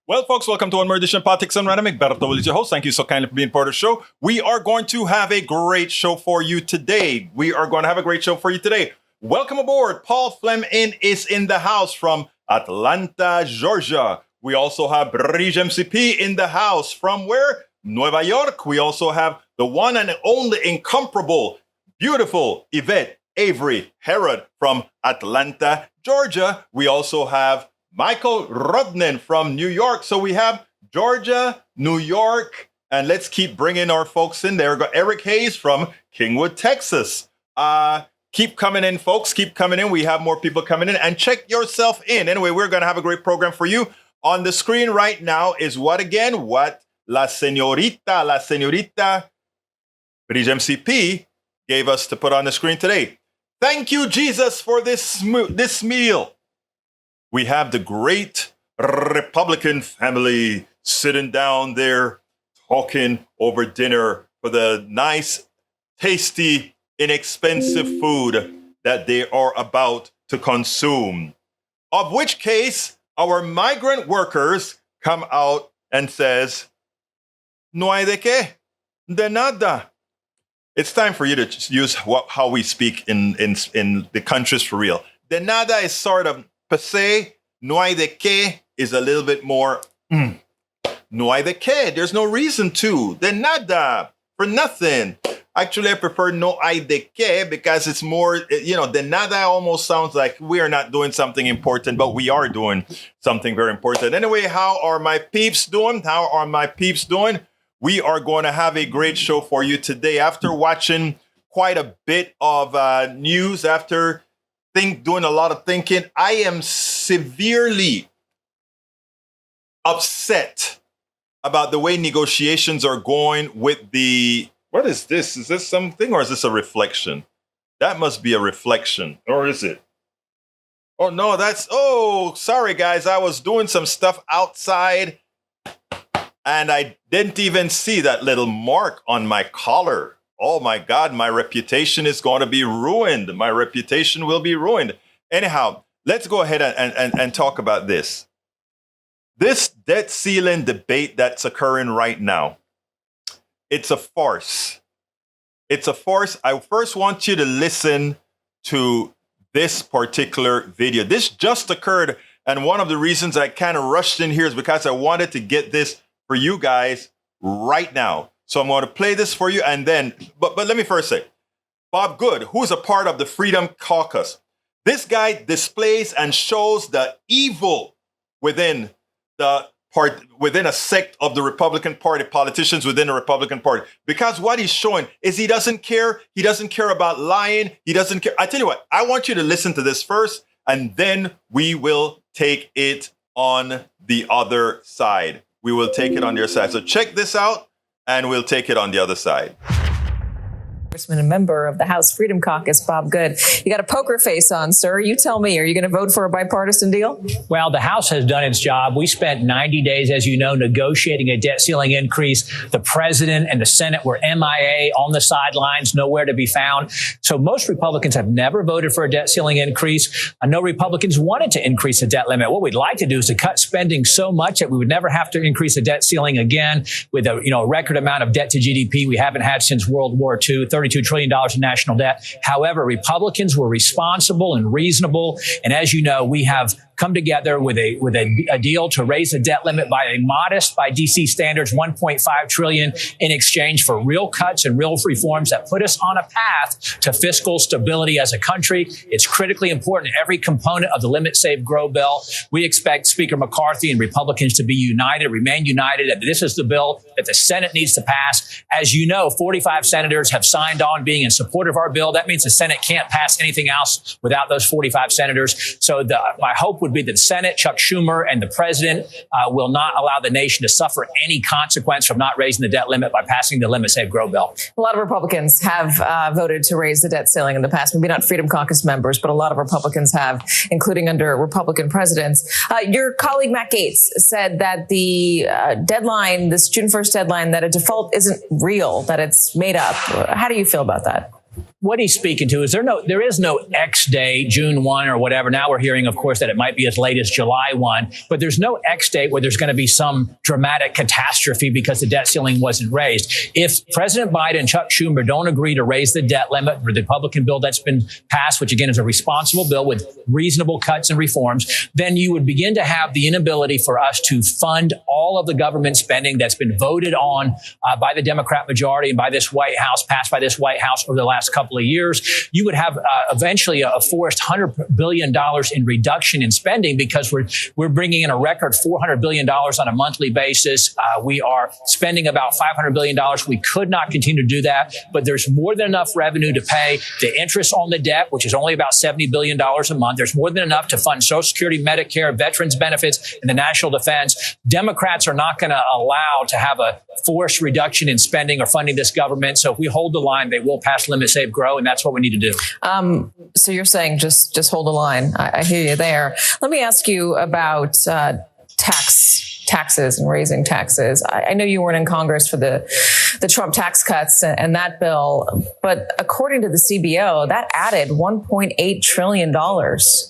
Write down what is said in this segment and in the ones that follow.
Well, folks, welcome to one more edition of Politics and Random. Egberto is your host. Thank you so kindly for being part of the show. We are going to have a great show for you today. Welcome aboard. Paul Fleming is in the house from Atlanta, Georgia. We also have Bridge MCP in the house from where? Nueva York. We also have the one and only incomparable, beautiful Yvette Avery Herod from Atlanta, Georgia. We also have Michael Rodnan from New York. So we have Georgia, New York, and let's keep bringing our folks in there. We got Eric Hayes from Kingwood, Texas. Keep coming in, folks. Keep coming in. We have more people coming in, and check yourself in. Anyway, we're going to have a great program for you. On the screen right now is what again? What La Señorita Bridge MCP gave us to put on the screen today. Thank you, Jesus, for this meal. We have the great Republican family sitting down there talking over dinner for the nice, tasty, inexpensive food that they are about to consume. Of which case, our migrant workers come out and says, no hay de qué, de nada. It's time for you to use how we speak in the countries for real. De nada is sort of passé. No hay de qué is a little bit more, no hay de qué. There's no reason to. De nada, for nothing. Actually, I prefer no hay de qué because it's more, de nada almost sounds like we are not doing something important, but we are doing something very important. Anyway, how are my peeps doing? We are going to have a great show for you today. After watching quite a bit of news, after doing a lot of thinking, I am severely upset about the way negotiations are going with the... What is this? Is this something or is this a reflection? That must be a reflection. Or is it? Oh, no, sorry, guys. I was doing some stuff outside and I didn't even see that little mark on my collar. Oh, my God, my reputation is going to be ruined. My reputation will be ruined. Anyhow, let's go ahead and talk about this. This debt ceiling debate that's occurring right now. It's a farce. It's a farce. I first want you to listen to this particular video. This just occurred, and one of the reasons I kind of rushed in here is because I wanted to get this for you guys right now. So I'm going to play this for you, and then, but let me first say, Bob Good, who's a part of the Freedom Caucus, this guy displays and shows the evil within a sect of the Republican Party, politicians within the Republican Party. Because what he's showing is he doesn't care. He doesn't care about lying. He doesn't care. I tell you what, I want you to listen to this first, and then we will take it on the other side. So check this out, and we'll take it on the other side. Congressman and member of the House Freedom Caucus, Bob Good. You got a poker face on, sir. You tell me, are you going to vote for a bipartisan deal? Well, the House has done its job. We spent 90 days, as you know, negotiating a debt ceiling increase. The president and the Senate were MIA, on the sidelines, nowhere to be found. So most Republicans have never voted for a debt ceiling increase. No Republicans wanted to increase the debt limit. What we'd like to do is to cut spending so much that we would never have to increase the debt ceiling again with a record amount of debt to GDP we haven't had since World War II. $32 trillion in national debt. However, Republicans were responsible and reasonable. And as you know, we have come together with a deal to raise the debt limit by a modest, by DC standards, $1.5 trillion in exchange for real cuts and real reforms that put us on a path to fiscal stability as a country. It's critically important in every component of the Limit, Save, Grow bill. We expect Speaker McCarthy and Republicans to be united, remain united, and this is the bill that the Senate needs to pass. As you know, 45 senators have signed on being in support of our bill. That means the Senate can't pass anything else without those 45 senators. So my hope would be that the Senate, Chuck Schumer, and the president will not allow the nation to suffer any consequence from not raising the debt limit by passing the Limit, Save, Grow bill. A lot of Republicans have voted to raise the debt ceiling in the past. Maybe not Freedom Caucus members, but a lot of Republicans have, including under Republican presidents. Your colleague Matt Gaetz said that the deadline, this June 1st deadline, that a default isn't real, that it's made up. How do you feel about that? what he's speaking to is there is no X day, June 1 or whatever. Now we're hearing, of course, that it might be as late as July 1, but there's no X date where there's going to be some dramatic catastrophe because the debt ceiling wasn't raised. If President Biden and Chuck Schumer don't agree to raise the debt limit for the Republican bill that's been passed, which again is a responsible bill with reasonable cuts and reforms, then you would begin to have the inability for us to fund all of the government spending that's been voted on by the Democrat majority and by this White House, passed by this White House over the last couple of years. You would have eventually a forced $100 billion in reduction in spending because we're bringing in a record $400 billion on a monthly basis. We are spending about $500 billion. We could not continue to do that, but there's more than enough revenue to pay the interest on the debt, which is only about $70 billion a month. There's more than enough to fund Social Security, Medicare, veterans benefits, and the national defense. Democrats are not going to allow to have a forced reduction in spending or funding this government. So if we hold the line, they will pass Limit, Save, Grow, and that's what we need to do. So you're saying just hold the line. I hear you there. Let me ask you about taxes and raising taxes. I know you weren't in Congress for the Trump tax cuts and that bill, but according to the CBO, that added $1.8 trillion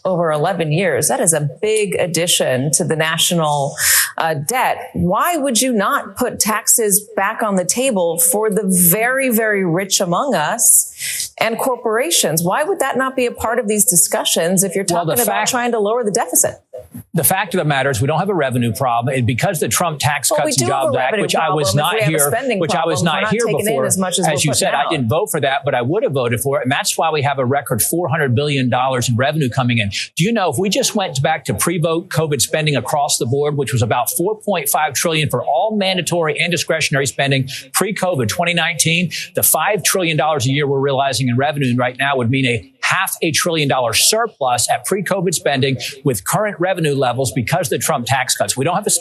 over 11 years. That is a big addition to the national debt. Why would you not put taxes back on the table for the very, very rich among us and corporations? Why would that not be a part of these discussions if you're talking about trying to lower the deficit? The fact of the matter is we don't have a revenue problem, and because the Trump Tax Cuts and Jobs Act, which I was not here before, as you said, I didn't vote for that, but I would have voted for it, and that's why we have a record $400 billion in revenue coming in. Do you know if we just went back to pre-vote COVID spending across the board, which was about $4.5 trillion for all mandatory and discretionary spending pre-COVID 2019, the $5 trillion a year we're realizing in revenue right now would mean a $500 billion surplus at pre-COVID spending with current revenue levels because of the Trump tax cuts. We don't have a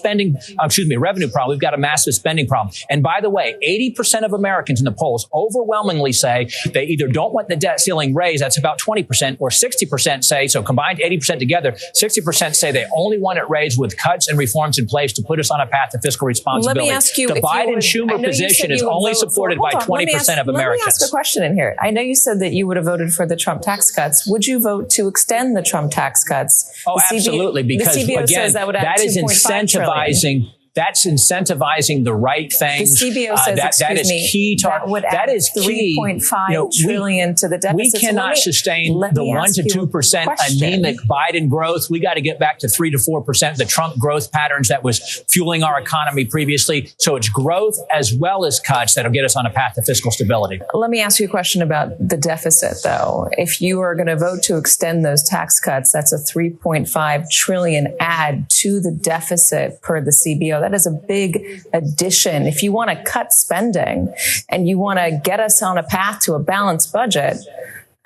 revenue problem. We've got a massive spending problem. And by the way, 80% of Americans in the polls overwhelmingly say they either don't want the debt ceiling raised, that's about 20%, or 60% say, so combined 80% together, 60% say they only want it raised with cuts and reforms in place to put us on a path to fiscal responsibility. Let me ask you, the Biden-Schumer position is only supported by 20% of Americans. Let me ask a question in here. I know you said that you would have voted for the Trump tax cuts. Would you vote to extend the Trump tax cuts? Oh, absolutely. Because the CBO again, says that would add that is incentivizing. That's incentivizing the right things. The CBO says, that is key. That is key. $3.5 trillion to the deficit. We cannot sustain the 1 to 2% anemic Biden growth. We got to get back to 3 to 4%, the Trump growth patterns that was fueling our economy previously. So it's growth as well as cuts that'll get us on a path to fiscal stability. Let me ask you a question about the deficit, though. If you are going to vote to extend those tax cuts, that's a $3.5 trillion add to the deficit per the CBO. That is a big addition. If you want to cut spending and you want to get us on a path to a balanced budget,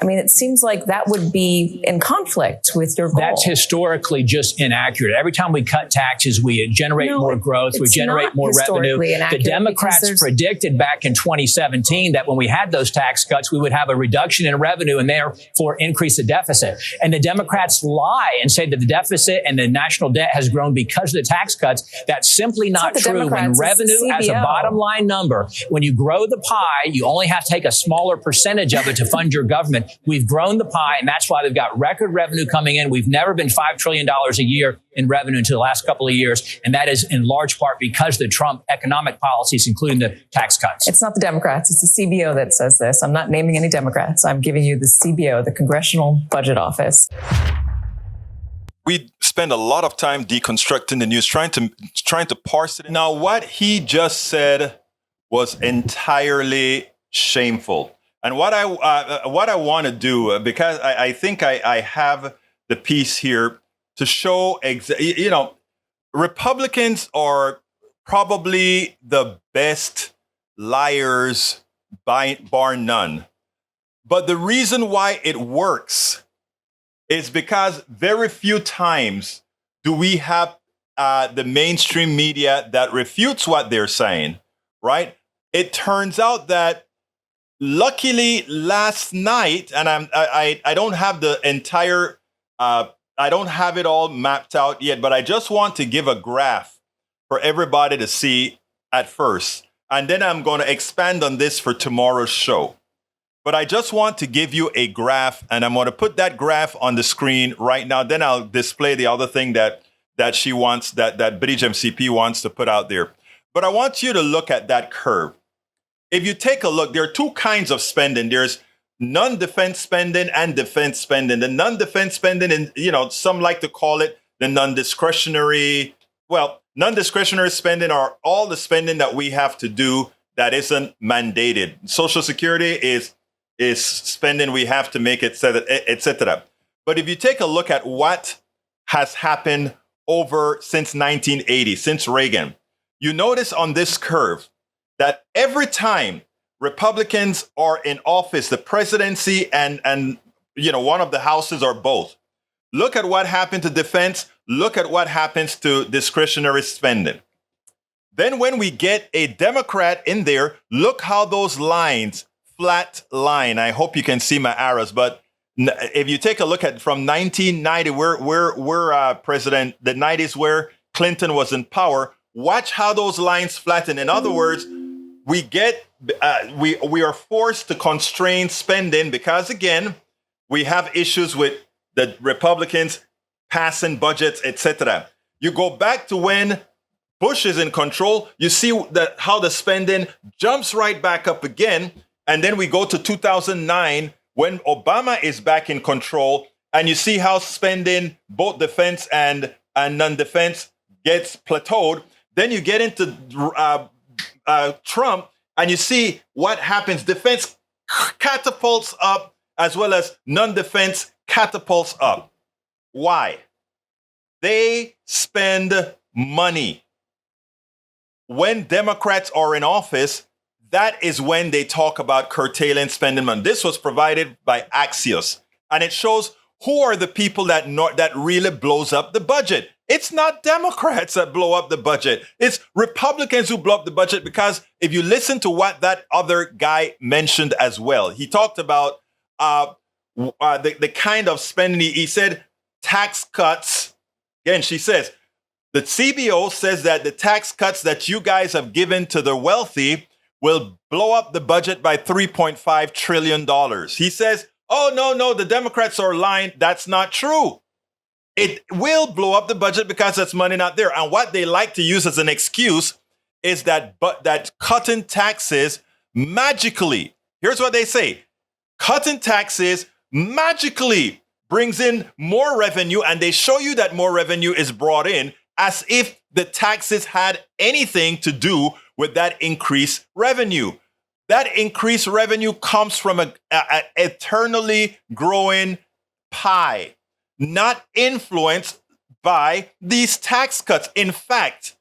I mean, it seems like that would be in conflict with your goal. That's historically just inaccurate. Every time we cut taxes, we generate more growth, we generate more revenue. The Democrats predicted back in 2017 that when we had those tax cuts, we would have a reduction in revenue and therefore increase the deficit. And the Democrats lie and say that the deficit and the national debt has grown because of the tax cuts. That's simply not true. When revenue as a bottom line number, when you grow the pie, you only have to take a smaller percentage of it to fund your government. We've grown the pie, and that's why we've got record revenue coming in. We've never been $5 trillion a year in revenue until the last couple of years, and that is in large part because of the Trump economic policies, including the tax cuts. It's not the Democrats. It's the CBO that says this. I'm not naming any Democrats. I'm giving you the CBO, the Congressional Budget Office. We spend a lot of time deconstructing the news, trying to parse it. Now, what he just said was entirely shameful. And what I want to do, because I think I have the piece here to show, Republicans are probably the best liars bar none. But the reason why it works is because very few times do we have the mainstream media that refutes what they're saying, right? It turns out that luckily, last night, and I don't have the entire, I don't have it all mapped out yet, but I just want to give a graph for everybody to see at first. And then I'm going to expand on this for tomorrow's show. But I just want to give you a graph, and I'm going to put that graph on the screen right now. Then I'll display the other thing that she wants, that Bridge MCP wants to put out there. But I want you to look at that curve. If you take a look, there are two kinds of spending. There's non-defense spending and defense spending. The non-defense spending, and some like to call it the non-discretionary. Well, non-discretionary spending are all the spending that we have to do that isn't mandated. Social Security is spending we have to make, et cetera. But if you take a look at what has happened since 1980, since Reagan, you notice on this curve that every time Republicans are in office, the presidency and one of the houses or both, look at what happened to defense, look at what happens to discretionary spending. Then when we get a Democrat in there, look how those lines flat line. I hope you can see my arrows, but if you take a look at from 1990, we're president, the 90s where Clinton was in power, watch how those lines flatten. In other words, we are forced to constrain spending because, again, we have issues with the Republicans passing budgets, etc. You go back to when Bush is in control, you see how the spending jumps right back up again. And then we go to 2009 when Obama is back in control, and you see how spending, both defense and non-defense, gets plateaued. Then you get into Trump, and you see what happens. Defense catapults up as well as non-defense catapults up. Why? They spend money. When Democrats are in office, that is when they talk about curtailing spending money. This was provided by Axios, and it shows who are the people that really blows up the budget. It's not Democrats that blow up the budget. It's Republicans who blow up the budget, because if you listen to what that other guy mentioned as well, he talked about the kind of spending. He said tax cuts. Again, she says, the CBO says that the tax cuts that you guys have given to the wealthy will blow up the budget by $3.5 trillion. He says, oh, no, the Democrats are lying. That's not true. It will blow up the budget because that's money not there. And what they like to use as an excuse is that cutting taxes magically, here's what they say, cutting taxes magically brings in more revenue, and they show you that more revenue is brought in as if the taxes had anything to do with that increased revenue. That increased revenue comes from an eternally growing pie, not influenced by these tax cuts. In fact,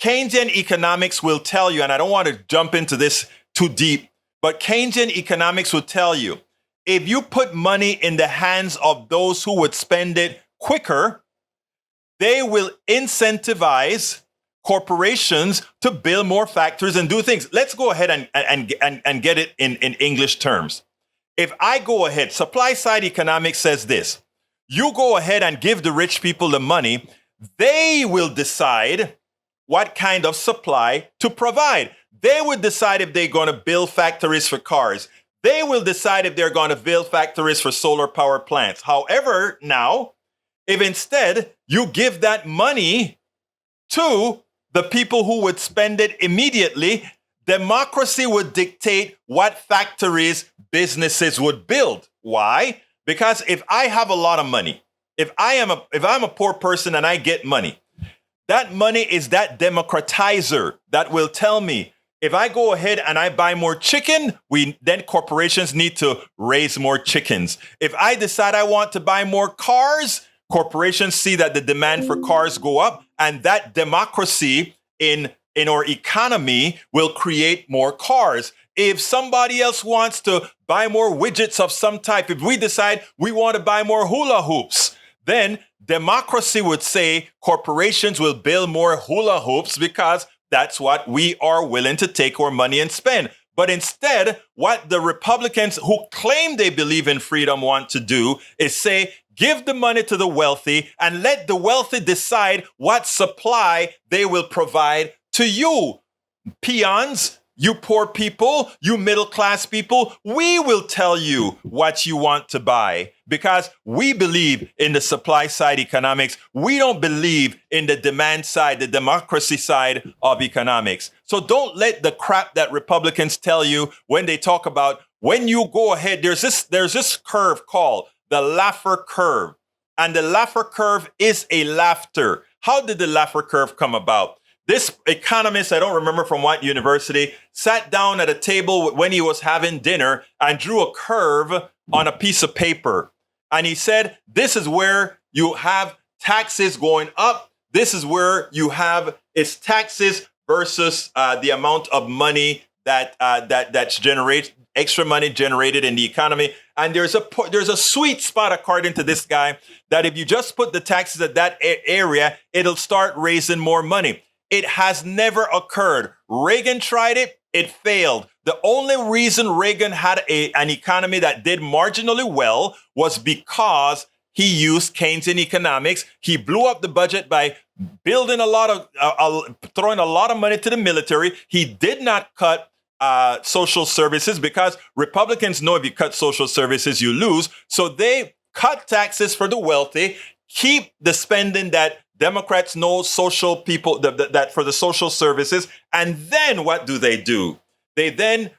Keynesian economics will tell you, and I don't want to jump into this too deep, but Keynesian economics will tell you, if you put money in the hands of those who would spend it quicker, they will incentivize corporations to build more factories and do things. Let's go ahead and get it in English terms. If I go ahead, supply side economics says this, you go ahead and give the rich people the money, they will decide what kind of supply to provide. They will decide if they're going to build factories for cars. They will decide if they're going to build factories for solar power plants. However, now, if instead you give that money to the people who would spend it immediately, democracy would dictate what factories businesses would build. Why? Because if I have a lot of money, if I'm a poor person and I get money, that money is that democratizer that will tell me, if I go ahead and I buy more chicken, then corporations need to raise more chickens. If I decide I want to buy more cars, corporations see that the demand for cars go up, and that democracy in our economy will create more cars. If somebody else wants to buy more widgets of some type, if we decide we want to buy more hula hoops, then democracy would say corporations will build more hula hoops because that's what we are willing to take our money and spend. But instead, what the Republicans who claim they believe in freedom want to do is say, give the money to the wealthy and let the wealthy decide what supply they will provide to you, peons, You poor people, you middle class people, we will tell you what you want to buy because we believe in the supply side economics. We don't believe in the demand side, the democracy side of economics. So don't let the crap that Republicans tell you when they talk about when you go ahead, there's this curve called the Laffer curve. And the Laffer curve is a laughter. How did the Laffer curve come about? This economist, I don't remember from what university, sat down at a table when he was having dinner and drew a curve on a piece of paper. And he said, this is where you have taxes going up. This is where you have its taxes versus the amount of money that's generated, extra money generated in the economy. And there's a sweet spot, according to this guy, that if you just put the taxes at that area, it'll start raising more money. It has never occurred. Reagan tried it. It failed. The only reason Reagan had an economy that did marginally well was because he used Keynesian economics. He blew up the budget by building throwing a lot of money to the military. He did not cut social services because Republicans know if you cut social services, you lose. So they cut taxes for the wealthy, keep the spending that Democrats know social people that for the social services. And then what do? They then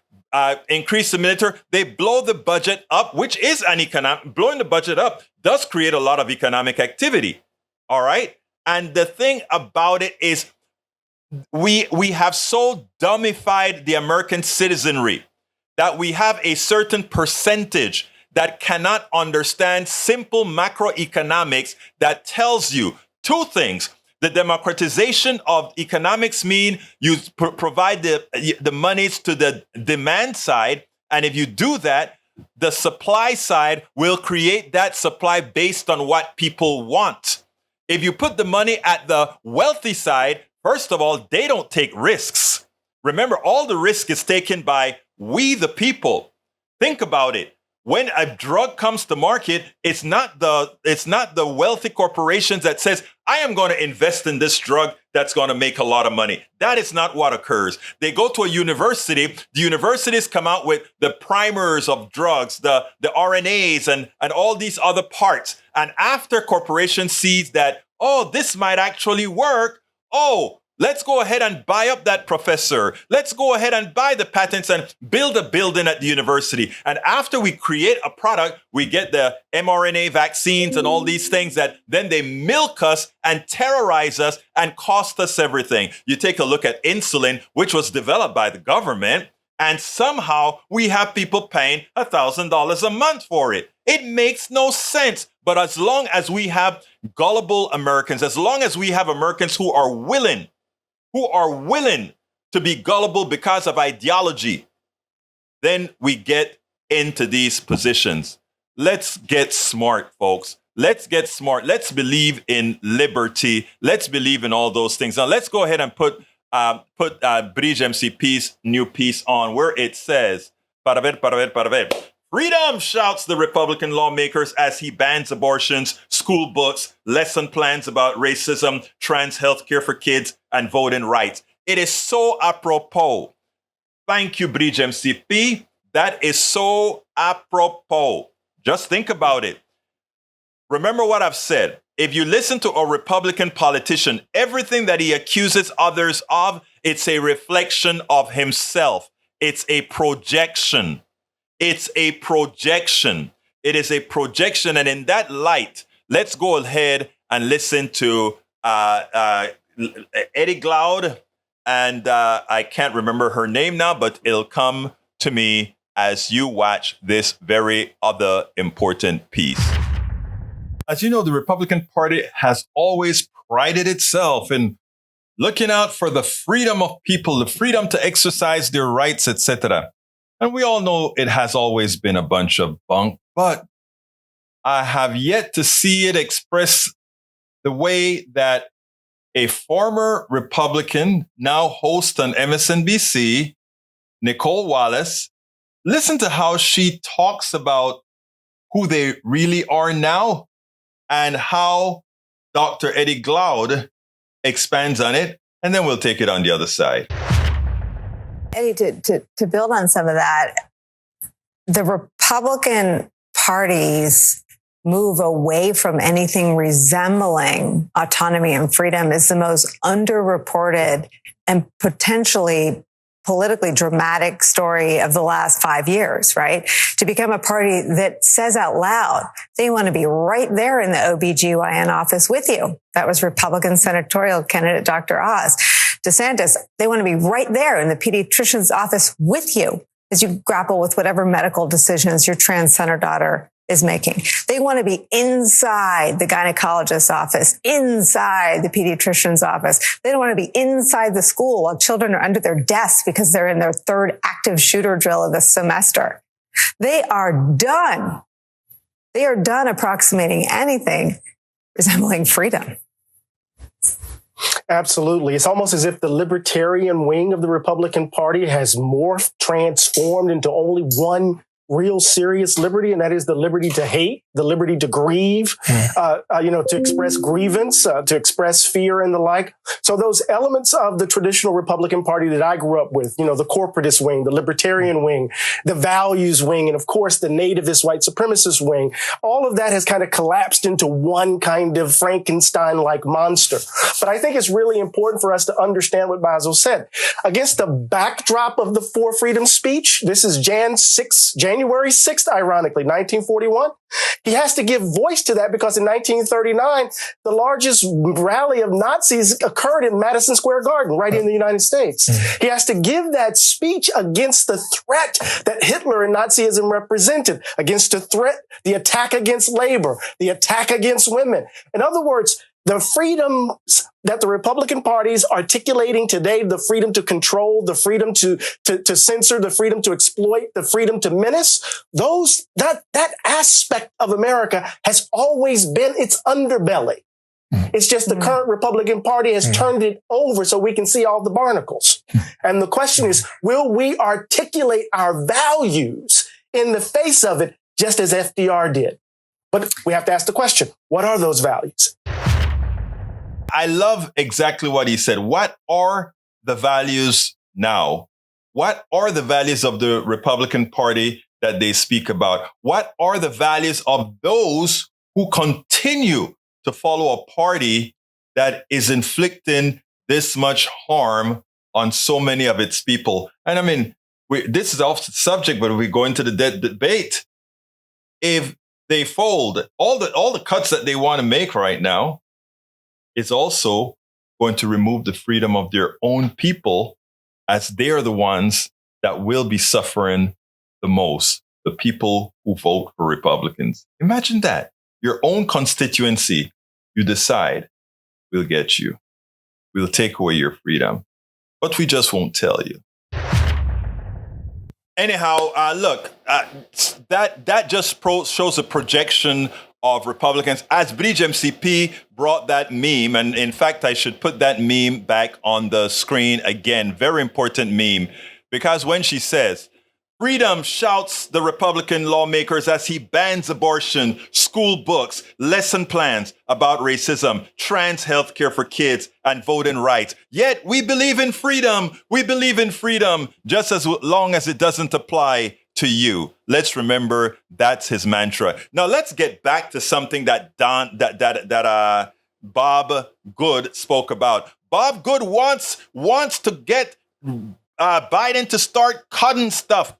increase the military. They blow the budget up, which is blowing the budget up does create a lot of economic activity. All right. And the thing about it is we have so dummified the American citizenry that we have a certain percentage that cannot understand simple macroeconomics that tells you two things. The democratization of economics mean you provide the monies to the demand side. And if you do that, the supply side will create that supply based on what people want. If you put the money at the wealthy side, first of all, they don't take risks. Remember, all the risk is taken by we, the people. Think about it. When a drug comes to market, it's not the wealthy corporations that says, I am going to invest in this drug that's going to make a lot of money. That is not what occurs. They go to a university. The universities come out with the primers of drugs, the RNAs and all these other parts. And after corporations sees that, oh, this might actually work. Oh, let's go ahead and buy up that professor. Let's go ahead and buy the patents and build a building at the university. And after we create a product, we get the mRNA vaccines and all these things that then they milk us and terrorize us and cost us everything. You take a look at insulin, which was developed by the government, and somehow we have people paying $1,000 a month for it. It makes no sense. But as long as we have gullible Americans, as long as we have Americans who are willing to be gullible because of ideology, then we get into these positions. Let's get smart, folks. Let's get smart. Let's believe in liberty. Let's believe in all those things. Now, let's go ahead and put Bridge MCP's new piece on where it says, para ver. Freedom, shouts the Republican lawmakers as he bans abortions, school books, lesson plans about racism, trans health care for kids, and voting rights. It is so apropos. Thank you, Bridge MCP. That is so apropos. Just think about it. Remember what I've said. If you listen to a Republican politician, everything that he accuses others of, it's a reflection of himself. It's a projection. It's a projection. It is a projection. And in that light, let's go ahead and listen to Eddie Glaude. And I can't remember her name now, but it'll come to me as you watch this very other important piece. As you know, the Republican Party has always prided itself in looking out for the freedom of people, the freedom to exercise their rights, etc. And we all know it has always been a bunch of bunk, but I have yet to see it expressed the way that a former Republican, now host on MSNBC, Nicolle Wallace, listen to how she talks about who they really are now and how Dr. Eddie Glaude expands on it. And then we'll take it on the other side. Eddie, to build on some of that, the Republican Party's move away from anything resembling autonomy and freedom is the most underreported and potentially politically dramatic story of the last 5 years, right? To become a party that says out loud, they want to be right there in the OBGYN office with you. That was Republican senatorial candidate Dr. Oz. DeSantis, they want to be right there in the pediatrician's office with you as you grapple with whatever medical decisions your transgender daughter is making. They want to be inside the gynecologist's office, inside the pediatrician's office. They don't want to be inside the school while children are under their desks because they're in their third active shooter drill of the semester. They are done. They are done approximating anything resembling freedom. Absolutely. It's almost as if the libertarian wing of the Republican Party has morphed, transformed into only one real serious liberty, and that is the liberty to hate, the liberty to grieve, to express grievance, to express fear and the like. So those elements of the traditional Republican Party that I grew up with, the corporatist wing, the libertarian wing, the values wing, and of course the nativist white supremacist wing, all of that has kind of collapsed into one kind of Frankenstein-like monster. But I think it's really important for us to understand what Basil said. Against the backdrop of the Four Freedoms speech, this is January 6th, ironically, 1941. He has to give voice to that because in 1939, the largest rally of Nazis occurred in Madison Square Garden, right in the United States. He has to give that speech against the threat that Hitler and Nazism represented, against the threat, the attack against labor, the attack against women. In other words, the freedoms that the Republican Party is articulating today, the freedom to control, the freedom to censor, the freedom to exploit, the freedom to menace, that aspect of America has always been its underbelly. It's just the current Republican Party has turned it over so we can see all the barnacles. And the question is, will we articulate our values in the face of it, just as FDR did? But we have to ask the question, what are those values? I love exactly what he said. What are the values now? What are the values of the Republican Party that they speak about? What are the values of those who continue to follow a party that is inflicting this much harm on so many of its people? And I mean, this is off the subject, but we go into the debate. If they fold all the cuts that they want to make right now, it's also going to remove the freedom of their own people, as they are the ones that will be suffering the most, the people who vote for Republicans. Imagine that. Your own constituency, you decide, we'll get you. We'll take away your freedom. But we just won't tell you. Anyhow, look, that just shows a projection of Republicans, as Bridge MCP brought that meme. And in fact, I should put that meme back on the screen again. Very important meme, because when she says, freedom, shouts the Republican lawmakers as he bans abortion, school books, lesson plans about racism, trans health care for kids, and voting rights. Yet we believe in freedom. We believe in freedom just as long as it doesn't apply to you. Let's remember that's his mantra. Now let's get back to something that Bob Good spoke about. Bob Good wants to get Biden to start cutting stuff.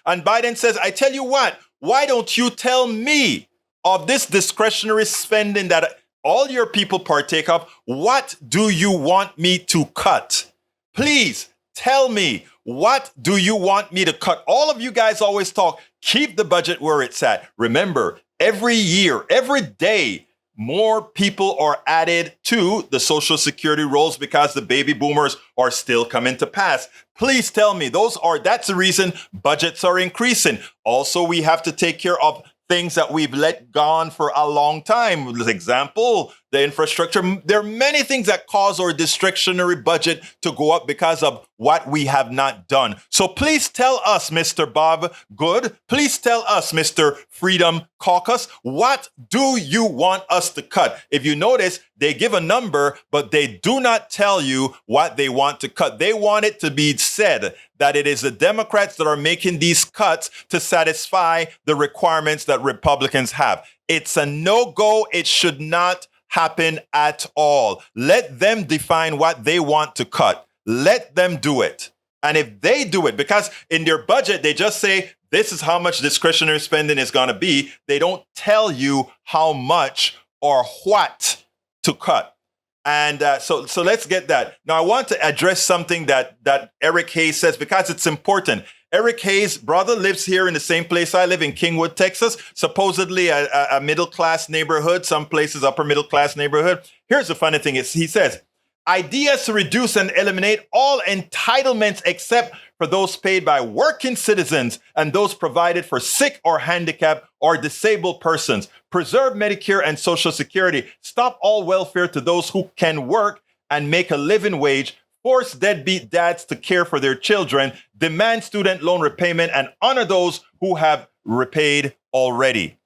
And Biden says, I tell you what, why don't you tell me of this discretionary spending that all your people partake of? What do you want me to cut? Please tell me. What do you want me to cut? All of you guys always talk, keep the budget where it's at. Remember, every year, every day, more people are added to the Social Security rolls because the baby boomers are still coming to pass. Please tell me, that's the reason budgets are increasing. Also, we have to take care of things that we've let gone for a long time. For example, the infrastructure. There are many things that cause our discretionary budget to go up because of what we have not done. So please tell us, Mr. Bob Good, please tell us, Mr. Freedom Caucus, what do you want us to cut? If you notice, they give a number, but they do not tell you what they want to cut. They want it to be said that it is the Democrats that are making these cuts to satisfy the requirements that Republicans have. It's a no-go. It should not happen at all. Let them define what they want to cut. Let them do it. And if they do it, because in their budget, they just say, this is how much discretionary spending is going to be. They don't tell you how much or what to cut. And so let's get that. Now, I want to address something that Eric Hayes says, because it's important. Eric Hayes' brother lives here in the same place I live, in Kingwood, Texas, supposedly a middle-class neighborhood, some places upper middle-class neighborhood. Here's the funny thing. He says, ideas to reduce and eliminate all entitlements except for those paid by working citizens and those provided for sick or handicapped or disabled persons. Preserve Medicare and Social Security. Stop all welfare to those who can work and make a living wage. Force deadbeat dads to care for their children. Demand student loan repayment and honor those who have repaid already.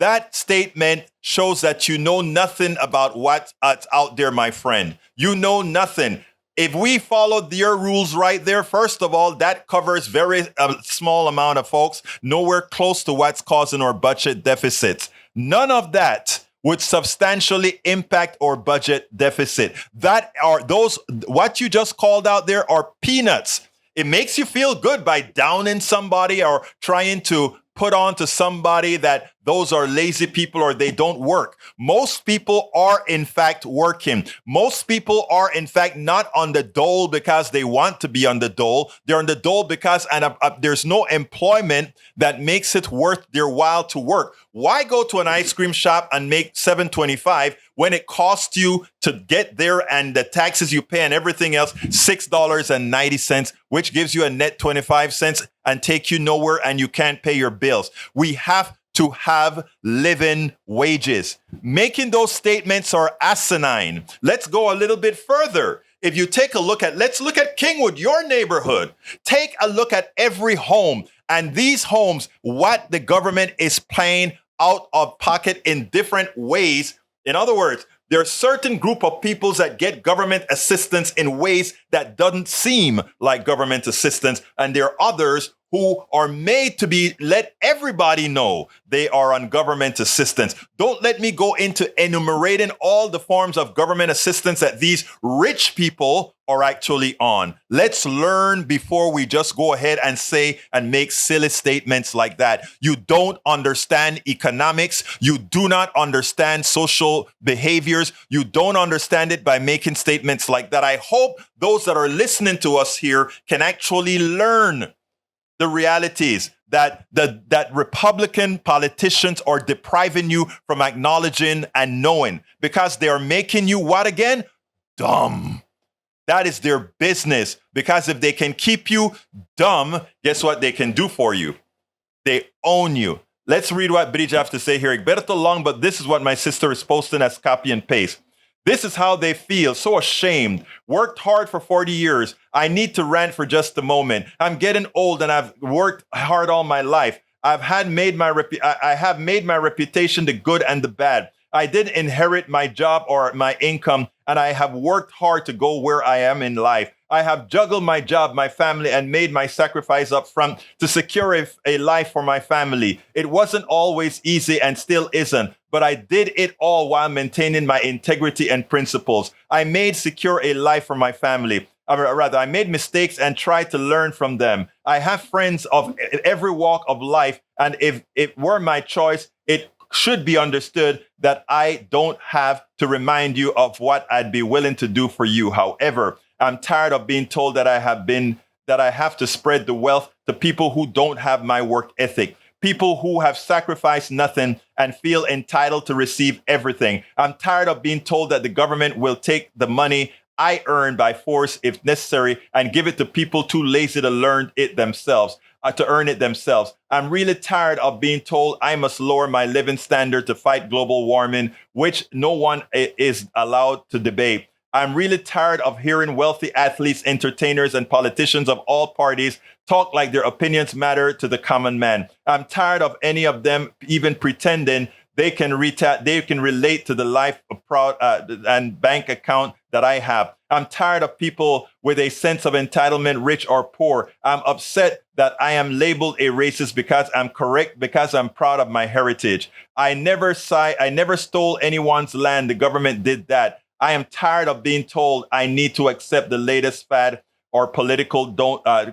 That statement shows that you know nothing about what's out there, my friend. You know nothing. If we followed your rules right there, first of all, that covers very small amount of folks, nowhere close to what's causing our budget deficits. None of that would substantially impact our budget deficit. That are those, what you just called out there are peanuts. It makes you feel good by downing somebody or trying to put on to somebody that those are lazy people or they don't work. Most people are, in fact, working. Most people are, in fact, not on the dole because they want to be on the dole. They're on the dole because there's no employment that makes it worth their while to work. Why go to an ice cream shop and make $7.25 when it costs you to get there and the taxes you pay and everything else $6.90, which gives you a net 25 cents and take you nowhere and you can't pay your bills? We have to have living wages. Making those statements are asinine. Let's go a little bit further. If you take a look at, let's look at Kingwood, your neighborhood. Take a look at every home. And these homes, what the government is paying out of pocket in different ways. In other words, there are certain group of peoples that get government assistance in ways that doesn't seem like government assistance. And there are others who are made to be, let everybody know they are on government assistance. Don't let me go into enumerating all the forms of government assistance that these rich people are actually on. Let's learn before we just go ahead and say and make silly statements like that. You don't understand economics. You do not understand social behaviors. You don't understand it by making statements like that. I hope those that are listening to us here can actually learn the realities that Republican politicians are depriving you from acknowledging and knowing, because they are making you what again? Dumb. That is their business, because if they can keep you dumb, guess what they can do for you? They own you. Let's read what Bridge have to say here. Egberto Long, but this is what my sister is posting as copy and paste. This is how they feel, so ashamed. Worked hard for 40 years. I need to rant for just a moment. I'm getting old and I've worked hard all my life. I have made my reputation the good and the bad. I didn't inherit my job or my income, and I have worked hard to go where I am in life. I have juggled my job, my family, and made my sacrifice up front to secure a life for my family. It wasn't always easy and still isn't, but I did it all while maintaining my integrity and principles. I made secure a life for my family. I made mistakes and tried to learn from them. I have friends of every walk of life, and if it were my choice, it should be understood that I don't have to remind you of what I'd be willing to do for you. However, I'm tired of being told that I have to spread the wealth to people who don't have my work ethic, people who have sacrificed nothing and feel entitled to receive everything. I'm tired of being told that the government will take the money I earn by force if necessary and give it to people too lazy to learn it themselves. to earn it themselves. I'm really tired of being told I must lower my living standard to fight global warming, which no one is allowed to debate. I'm really tired of hearing wealthy athletes, entertainers, and politicians of all parties talk like their opinions matter to the common man. I'm tired of any of them even pretending they can relate to the life of proud and bank account that I have. I'm tired of people with a sense of entitlement, rich or poor. I'm upset that I am labeled a racist because I'm correct, because I'm proud of my heritage. I never stole anyone's land. The government did that. I am tired of being told I need to accept the latest fad or political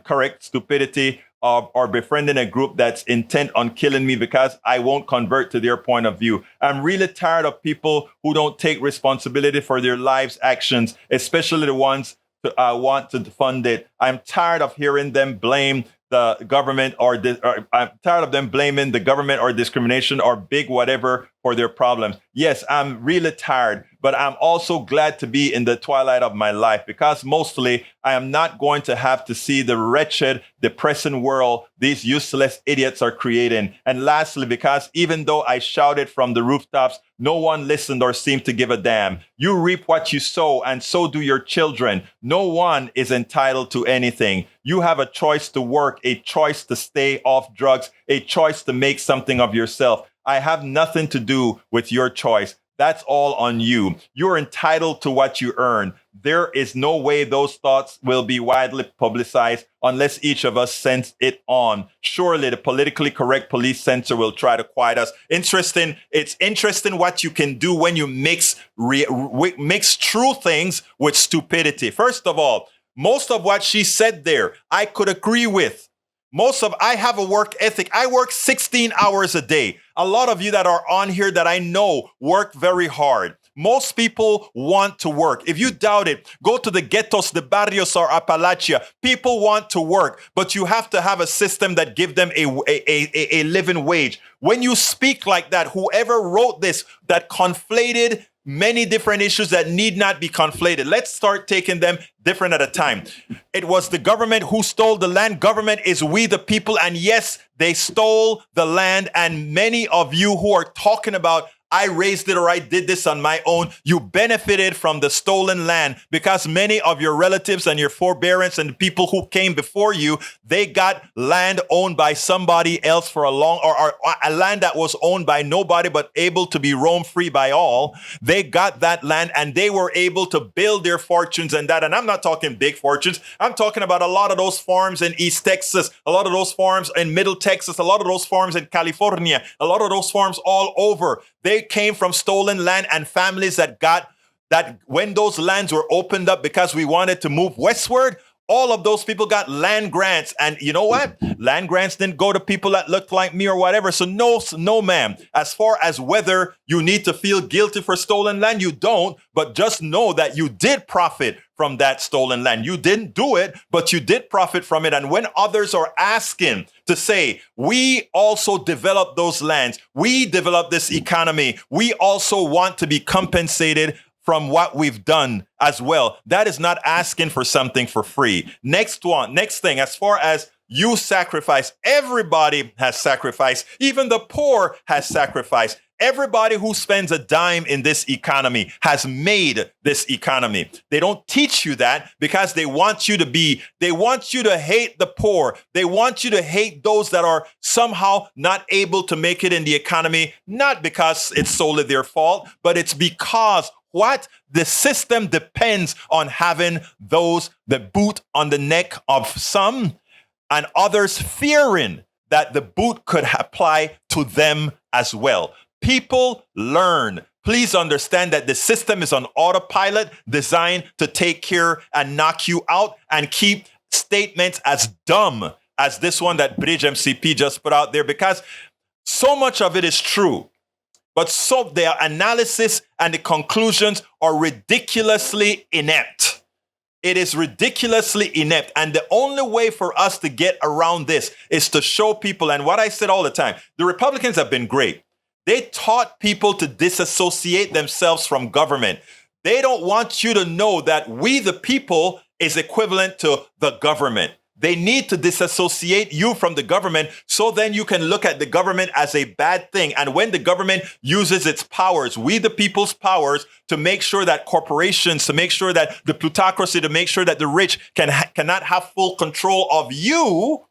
correct stupidity or befriending a group that's intent on killing me because I won't convert to their point of view. I'm really tired of people who don't take responsibility for their lives' actions, especially the ones who want to fund it. I'm tired of hearing them blame the government I'm tired of them blaming the government or discrimination or big whatever for their problems. Yes, I'm really tired, but I'm also glad to be in the twilight of my life because mostly I am not going to have to see the wretched, depressing world these useless idiots are creating. And lastly, because even though I shouted from the rooftops, no one listened or seemed to give a damn. You reap what you sow, and so do your children. No one is entitled to anything. You have a choice to work, a choice to stay off drugs, a choice to make something of yourself. I have nothing to do with your choice. That's all on you. You're entitled to what you earn. There is no way those thoughts will be widely publicized unless each of us sends it on. Surely the politically correct police censor will try to quiet us. It's interesting what you can do when you mix true things with stupidity. First of all, most of what she said there, I could agree with. I have a work ethic. I work 16 hours a day. A lot of you that are on here that I know work very hard. Most people want to work. If you doubt it, go to the ghettos, the barrios, or Appalachia. People want to work, but you have to have a system that gives them a living wage. When you speak like that, whoever wrote this, that conflated many different issues that need not be conflated. Let's start taking them different at a time. It was the government who stole the land. Government is we the people. And yes, they stole the land. And many of you who are talking about I raised it or I did this on my own, you benefited from the stolen land because many of your relatives and your forbearance and the people who came before you, they got land owned by somebody else for a long, or a land that was owned by nobody but able to be roam free by all. They got that land and they were able to build their fortunes and that. And I'm not talking big fortunes. I'm talking about a lot of those farms in East Texas, a lot of those farms in Middle Texas, a lot of those farms in California, a lot of those farms all over. They came from stolen land and families that when those lands were opened up because we wanted to move westward, all of those people got land grants. And you know what? Land grants didn't go to people that looked like me or whatever. So no, ma'am. As far as whether you need to feel guilty for stolen land, you don't. But just know that you did profit from that stolen land. You didn't do it, but you did profit from it. And when others are asking to say, we also developed those lands, we developed this economy, we also want to be compensated from what we've done as well. That is not asking for something for free. Next thing, as far as you sacrifice, everybody has sacrificed. Even the poor has sacrificed. Everybody who spends a dime in this economy has made this economy. They don't teach you that because they want you to hate the poor. They want you to hate those that are somehow not able to make it in the economy, not because it's solely their fault, but it's because the system depends on having the boot on the neck of some and others fearing that the boot could apply to them as well. People learn. Please understand that the system is on autopilot, designed to take care and knock you out and keep statements as dumb as this one that Bridge MCP just put out there, because so much of it is true. But so their analysis and the conclusions are ridiculously inept. It is ridiculously inept. And the only way for us to get around this is to show people, and what I said all the time, the Republicans have been great. They taught people to disassociate themselves from government. They don't want you to know that we, the people, is equivalent to the government. They need to disassociate you from the government so then you can look at the government as a bad thing. And when the government uses its powers, we the people's powers, to make sure that corporations, to make sure that the plutocracy, to make sure that the rich cannot have full control of you,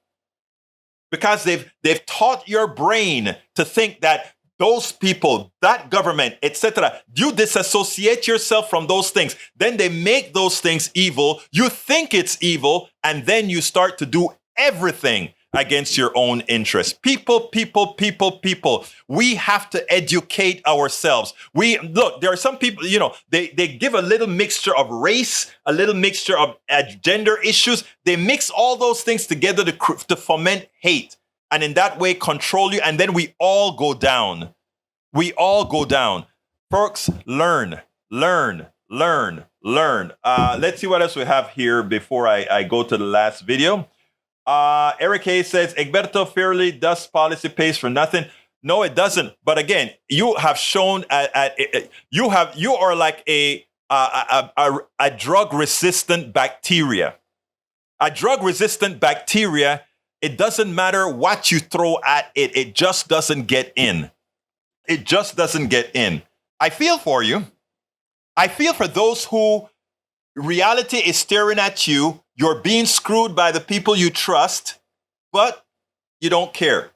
because they've taught your brain to think that those people, that government, etc., you disassociate yourself from those things. Then they make those things evil. You think it's evil, and then you start to do everything against your own interests. People. We have to educate ourselves. Look, there are some people, they give a little mixture of race, a little mixture of gender issues. They mix all those things together to foment hate. And in that way, control you. And then we all go down. We all go down. Folks, learn. Let's see what else we have here before I go to the last video. Eric Hayes says, Egberto fairly does policy pays for nothing. No, it doesn't. But again, you have shown you are like a drug-resistant bacteria. A drug-resistant bacteria. It doesn't matter what you throw at it. It just doesn't get in. It just doesn't get in. I feel for you. I feel for those who reality is staring at you. You're being screwed by the people you trust, but you don't care.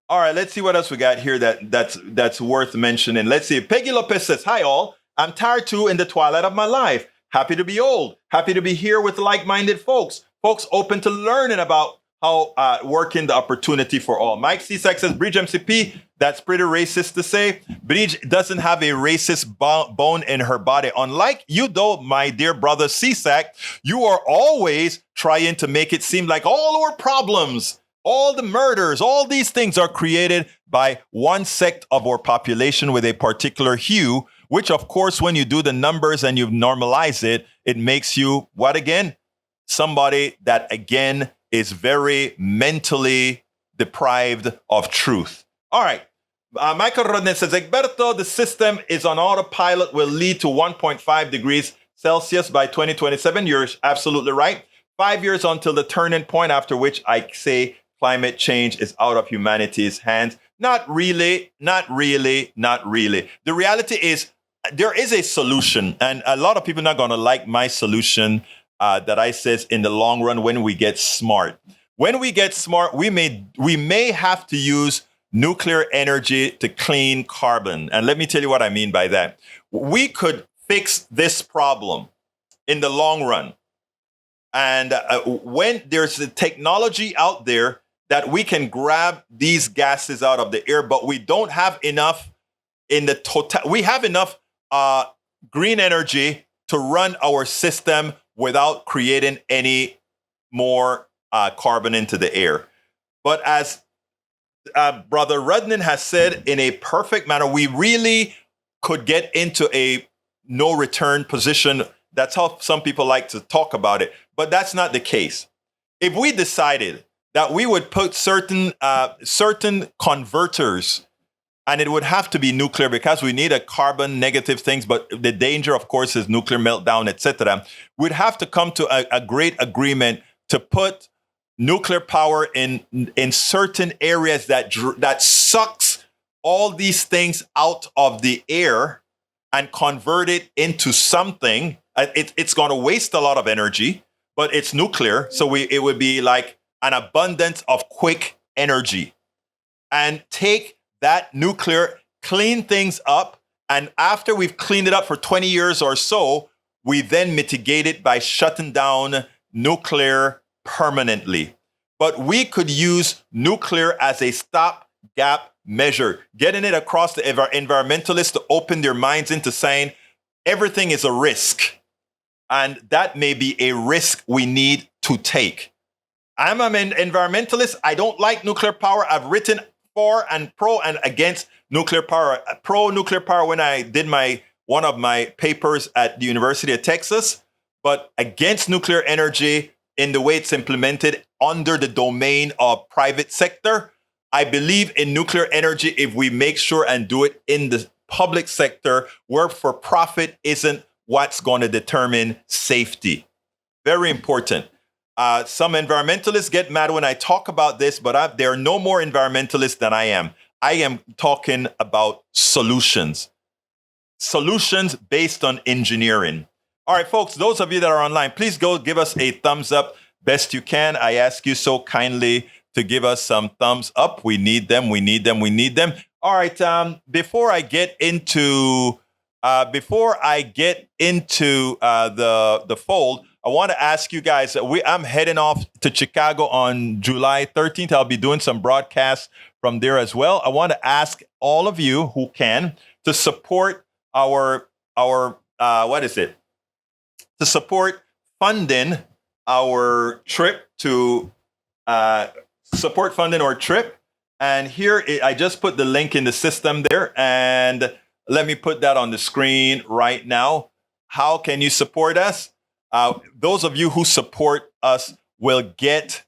All right, let's see what else we got here that's worth mentioning. Let's see. Peggy Lopez says, hi all. I'm tired too in the twilight of my life. Happy to be old. Happy to be here with like-minded folks. Folks open to learning about how working the opportunity for all. Mike Cisak says, Bridge MCP, that's pretty racist to say. Bridge doesn't have a racist bone in her body. Unlike you, though, my dear brother Cisak, you are always trying to make it seem like all our problems, all the murders, all these things are created by one sect of our population with a particular hue, which, of course, when you do the numbers and you normalize it, it makes you, what again? Somebody that, again, is very mentally deprived of truth. All right. Michael Rodney says, Egberto, the system is on autopilot, will lead to 1.5 degrees Celsius by 2027. You're absolutely right. 5 years until the turning point, after which I say climate change is out of humanity's hands. Not really. The reality is there is a solution, and a lot of people are not going to like my solution that I says in the long run when we get smart. When we get smart, we may have to use nuclear energy to clean carbon. And let me tell you what I mean by that. We could fix this problem in the long run. And when there's a technology out there that we can grab these gases out of the air, but we don't have enough we have enough green energy to run our system without creating any more carbon into the air. But as Brother Rudnin has said in a perfect manner, we really could get into a no return position. That's how some people like to talk about it. But that's not the case. If we decided that we would put certain converters, and it would have to be nuclear because we need a carbon negative things, but the danger, of course, is nuclear meltdown, etc. We'd have to come to a great agreement to put nuclear power in certain areas that sucks all these things out of the air and convert it into something. It's going to waste a lot of energy, but it's nuclear, so it would be like an abundance of quick energy. And take that nuclear, clean things up, and after we've cleaned it up for 20 years or so, we then mitigate it by shutting down nuclear permanently. But we could use nuclear as a stopgap measure, getting it across the environmentalists to open their minds into saying everything is a risk. And that may be a risk we need to take. I'm an environmentalist. I don't like nuclear power. I've written for and pro and against nuclear power. Pro nuclear power when I did one of my papers at the University of Texas, but against nuclear energy in the way it's implemented under the domain of private sector. I believe in nuclear energy if we make sure and do it in the public sector where for profit isn't what's going to determine safety. Very important. Some environmentalists get mad when I talk about this, but there are no more environmentalists than I am. I am talking about solutions based on engineering. All right, folks, those of you that are online, please go give us a thumbs up best you can. I ask you so kindly to give us some thumbs up. We need them. All right, before I get into the fold, I want to ask you guys, I'm heading off to Chicago on July 13th. I'll be doing some broadcasts from there as well. I want to ask all of you who can to support to support funding our trip to And here, I just put the link in the system there, and let me put that on the screen right now. How can you support us? Those of you who support us will get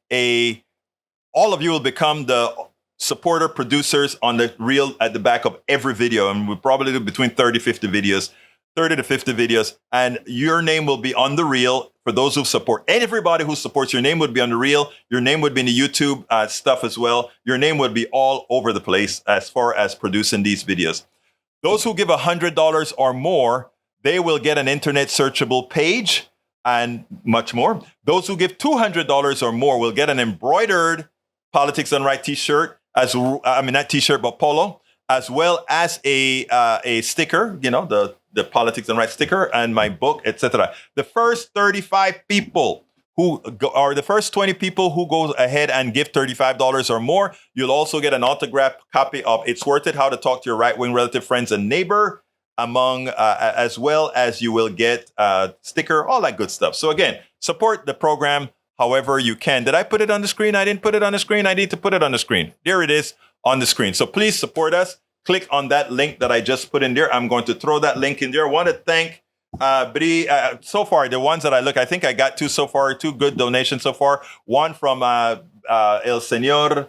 all of you will become the supporter producers on the reel at the back of every video. And we'll probably do between 30 to 50 videos. And your name will be on the reel for those who support. Everybody who supports, your name would be on the reel. Your name would be in the YouTube stuff as well. Your name would be all over the place as far as producing these videos. Those who give $100 or more, they will get an internet searchable page and much more. Those who give $200 or more will get an embroidered Politics Done Right t-shirt, not t-shirt, but polo, as well as a sticker, the Politics Done Right sticker and my book, etc. The first 35 people the first 20 people who go ahead and give $35 or more, you'll also get an autographed copy of It's Worth It, How to Talk to Your Right-Wing Relative, Friends, and Neighbor, as well as you will get a sticker, all that good stuff. So again, support the program however you can. Did I put it on the screen? I didn't put it on the screen. I need to put it on the screen. There it is on the screen. So please support us. Click on that link that I just put in there. I'm going to throw that link in there. I want to thank Bri. So far, the ones that I think I got two so far, two good donations so far. One from El Señor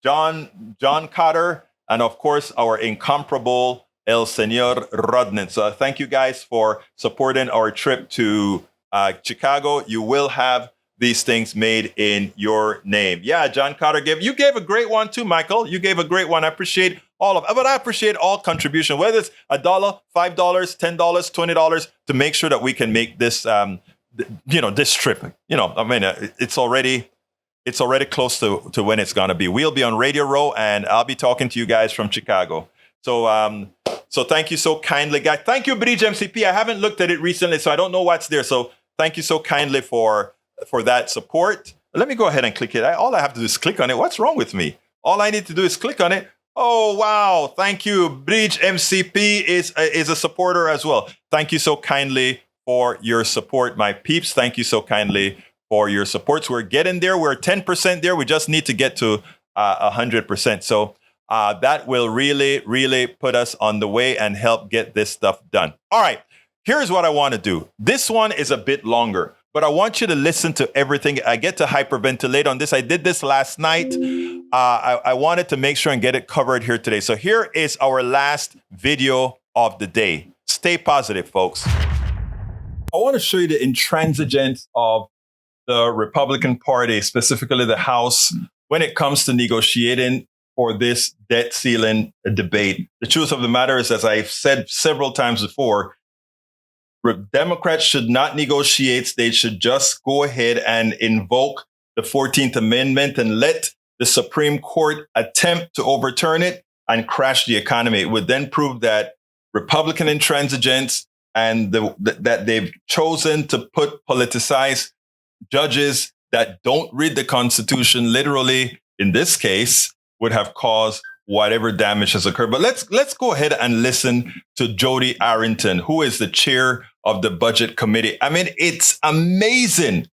John Cotter, and of course, our incomparable El Señor Rodnan. So thank you guys for supporting our trip to Chicago. You will have these things made in your name. Yeah, John Cotter you gave a great one too, Michael. You gave a great one. I appreciate but I appreciate all contribution, whether it's $1, $5, $10, $20, to make sure that we can make this, this trip. It's already close to when it's going to be. We'll be on Radio Row, and I'll be talking to you guys from Chicago. So thank you so kindly, guys. Thank you, Bridge MCP. I haven't looked at it recently, so I don't know what's there. So thank you so kindly for that support. Let me go ahead and click it. All I have to do is click on it. What's wrong with me? All I need to do is click on it. Oh, wow. Thank you. Bridge MCP is a supporter as well. Thank you so kindly for your support, my peeps. Thank you so kindly for your supports. We're getting there. We're 10% there. We just need to get to 100%. So that will really, really put us on the way and help get this stuff done. All right. Here's what I want to do. This one is a bit longer, but I want you to listen to everything. I get to hyperventilate on this. I did this last night. I wanted to make sure and get it covered here today. So here is our last video of the day. Stay positive, folks. I want to show you the intransigence of the Republican Party, specifically the House, when it comes to negotiating for this debt ceiling debate. The truth of the matter is, as I've said several times before, Democrats should not negotiate. They should just go ahead and invoke the 14th Amendment and let the Supreme Court attempt to overturn it and crash the economy. It would then prove that Republican intransigence and that they've chosen to put politicized judges that don't read the Constitution, literally, in this case, would have caused whatever damage has occurred. But let's go ahead and listen to Jody Arrington, who is the chair of the Budget Committee. I mean, it's amazing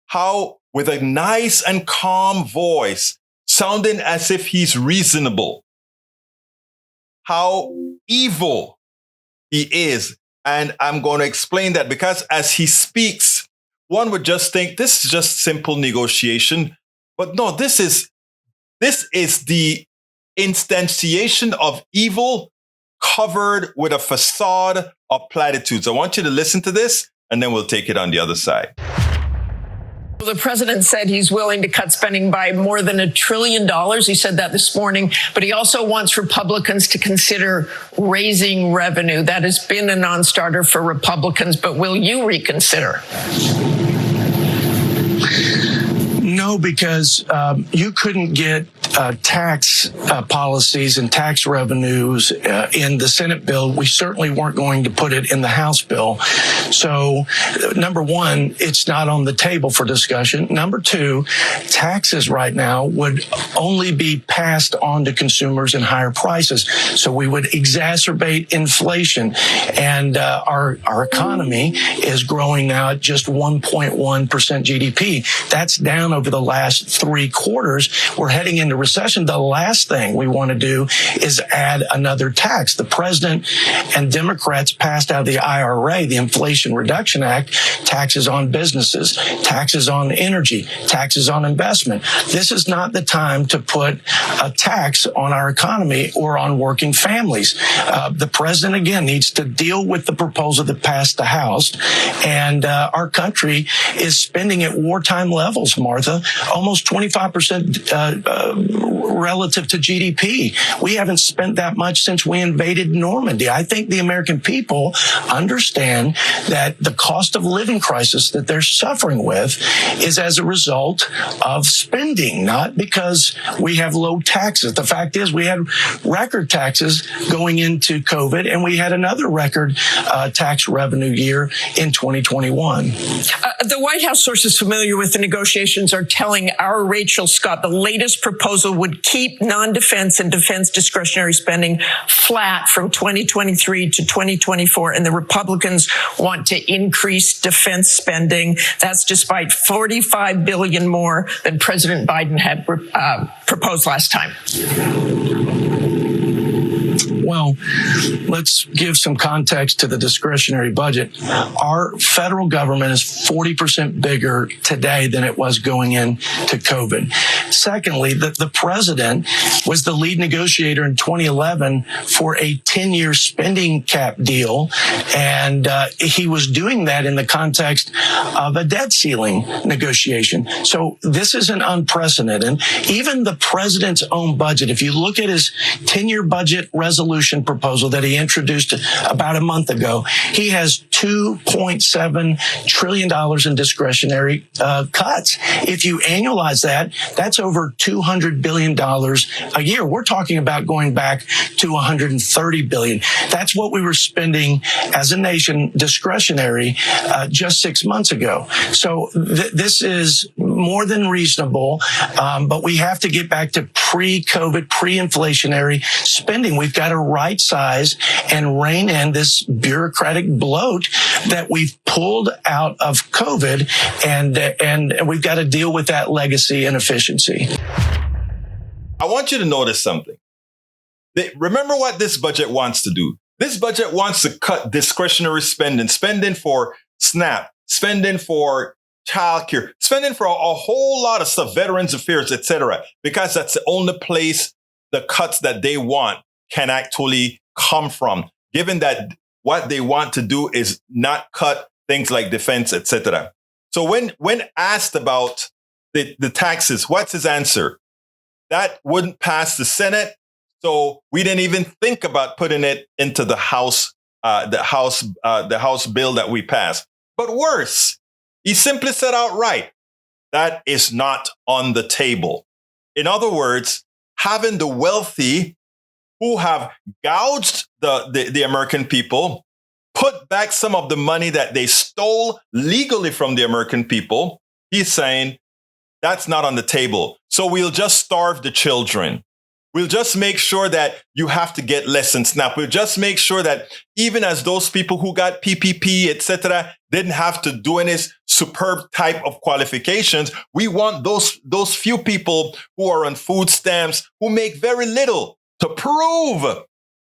how, with a nice and calm voice, sounding as if he's reasonable, how evil he is. And I'm going to explain that, because as he speaks, one would just think this is just simple negotiation. But no, this is the instantiation of evil covered with a facade of platitudes. I want you to listen to this, and then we'll take it on the other side. Well, the president said he's willing to cut spending by more than $1 trillion. He said that this morning, but he also wants Republicans to consider raising revenue. That has been a non-starter for Republicans, but will you reconsider? No, because you couldn't get tax policies and tax revenues in the Senate bill. We certainly weren't going to put it in the House bill. So, number one, it's not on the table for discussion. Number two, taxes right now would only be passed on to consumers in higher prices. So we would exacerbate inflation. And our economy is growing now at just 1.1% GDP. That's down over the last 3 quarters. We're heading into recession. The last thing we want to do is add another tax. The president and Democrats passed out of the IRA, the Inflation Reduction Act, taxes on businesses, taxes on energy, taxes on investment. This is not the time to put a tax on our economy or on working families. The president, again, needs to deal with the proposal that passed the House. And our country is spending at wartime levels, Martha, almost 25% relative to GDP. We haven't spent that much since we invaded Normandy. I think the American people understand that the cost of living crisis that they're suffering with is as a result of spending, not because we have low taxes. The fact is we had record taxes going into COVID, and we had another record tax revenue year in 2021. The White House sources familiar with the negotiations are telling our Rachel Scott the latest proposal would keep non-defense and defense discretionary spending flat from 2023 to 2024, and the Republicans want to increase defense spending. That's despite $45 billion more than President Biden had proposed last time. Well, let's give some context to the discretionary budget. Our federal government is 40% bigger today than it was going into COVID. Secondly, the president was the lead negotiator in 2011 for a 10-year spending cap deal, and he was doing that in the context of a debt ceiling negotiation. So this isn't unprecedented. Even the president's own budget, if you look at his 10-year budget resolution proposal that he introduced about a month ago, he has $2.7 trillion in discretionary cuts. If you annualize that, that's over $200 billion a year. We're talking about going back to $130 billion. That's what we were spending as a nation discretionary just 6 months ago. So this is more than reasonable, but we have to get back to pre-COVID, pre-inflationary spending. We've got to right size and rein in this bureaucratic bloat that we've pulled out of COVID, and we've got to deal with that legacy and efficiency. I want you to notice something. Remember what this budget wants to do. This budget wants to cut discretionary spending for SNAP, spending for childcare, spending for a whole lot of stuff, Veterans Affairs, etc., because that's the only place the cuts that they want can actually come from, given that what they want to do is not cut things like defense, etc. So when asked about the taxes, what's his answer? That wouldn't pass the Senate, so we didn't even think about putting it into the House bill that we passed. But worse, he simply said outright, that is not on the table. In other words, having the wealthy who have gouged the American people put back some of the money that they stole legally from the American people, he's saying that's not on the table. So we'll just starve the children. We'll just make sure that you have to get less than SNAP. We'll just make sure that even as those people who got PPP, etc., didn't have to do any superb type of qualifications, we want those few people who are on food stamps, who make very little, to prove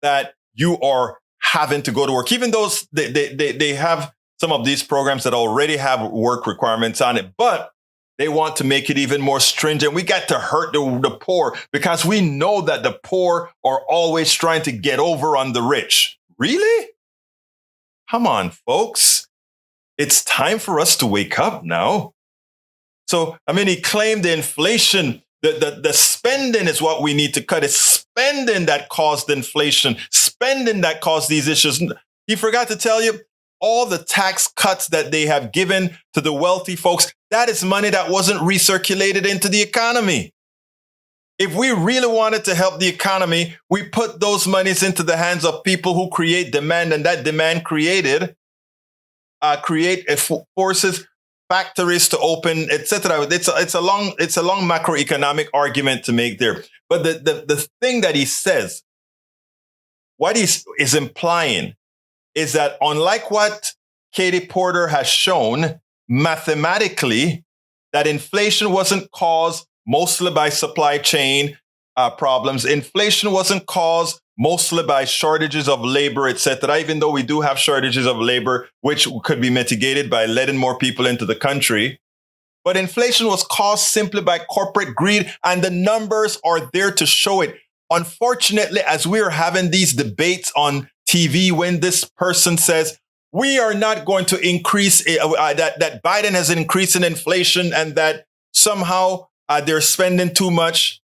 that you are having to go to work. Even those, they have some of these programs that already have work requirements on it, but they want to make it even more stringent. We got to hurt the poor because we know that the poor are always trying to get over on the rich. Really? Come on, folks. It's time for us to wake up now. So, I mean, he claimed the inflation, the spending is what we need to cut. It's spending that caused inflation, spending that caused these issues. He forgot to tell you all the tax cuts that they have given to the wealthy folks. That is money that wasn't recirculated into the economy. If we really wanted to help the economy, we put those monies into the hands of people who create demand, and that demand forces factories to open, etc. It's a long macroeconomic argument to make there. But the thing that he says, what he is implying, is that unlike what Katie Porter has shown mathematically, that inflation wasn't caused mostly by supply chain problems. Inflation wasn't caused mostly by shortages of labor, etc., even though we do have shortages of labor, which could be mitigated by letting more people into the country. But inflation was caused simply by corporate greed, and the numbers are there to show it. Unfortunately, as we are having these debates on TV, when this person says, we are not going to increase, that Biden has an increase in inflation and that somehow they're spending too much,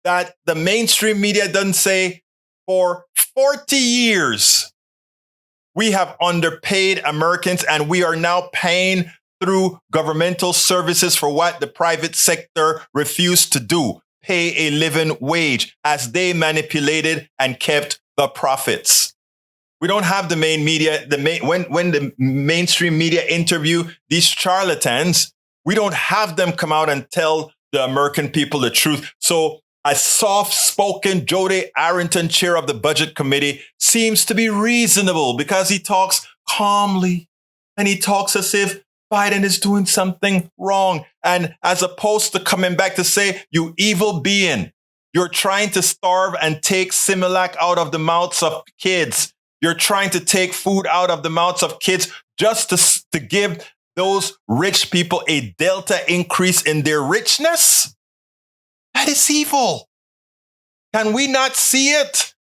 that the mainstream media doesn't say, for 40 years, we have underpaid Americans, and we are now paying through governmental services for what the private sector refused to do, pay a living wage, as they manipulated and kept the profits. We don't have the main media. When the mainstream media interview these charlatans, we don't have them come out and tell the American people the truth. So a soft-spoken Jody Arrington, chair of the Budget Committee, seems to be reasonable because he talks calmly and he talks as if Biden is doing something wrong. And as opposed to coming back to say, you evil being, you're trying to starve and take Similac out of the mouths of kids. You're trying to take food out of the mouths of kids just to give those rich people a delta increase in their richness. That is evil. Can we not see it?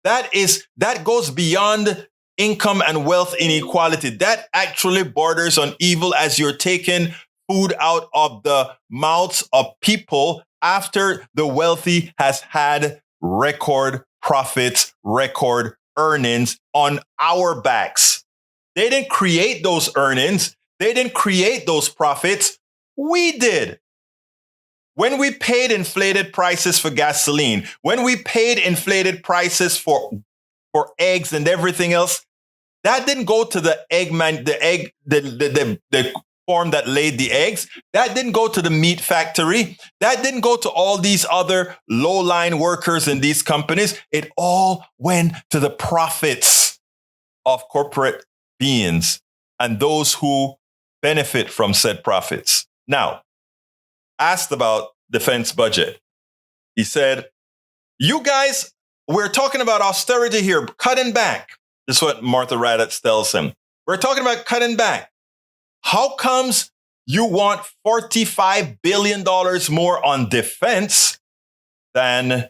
That goes beyond income and wealth inequality. That actually borders on evil, as you're taking food out of the mouths of people after the wealthy has had record profits, record earnings on our backs. They didn't create those earnings. They didn't create those profits. We did. When we paid inflated prices for gasoline, when we paid inflated prices for eggs and everything else, that didn't go to the farm that laid the eggs. That didn't go to the meat factory. That didn't go to all these other low-line workers in these companies. It all went to the profits of corporate beings and those who benefit from said profits. Now, asked about defense budget, he said, you guys, we're talking about austerity here, cutting back. This is what Martha Raddatz tells him. We're talking about cutting back. How comes you want $45 billion more on defense than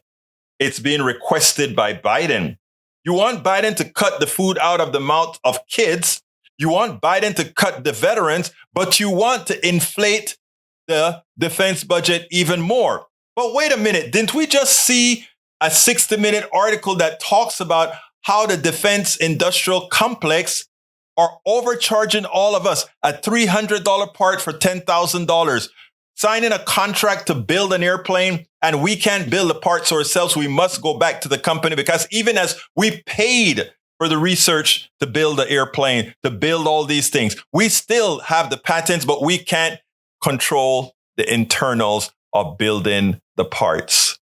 it's being requested by Biden? You want Biden to cut the food out of the mouth of kids. You want Biden to cut the veterans, but you want to inflate the defense budget even more. But wait a minute, didn't we just see a 60-minute article that talks about how the defense industrial complex are overcharging all of us a $300 part for $10,000, signing a contract to build an airplane, and we can't build the parts ourselves. We must go back to the company because even as we paid for the research to build the airplane, to build all these things, we still have the patents, but we can't control the internals of building the parts.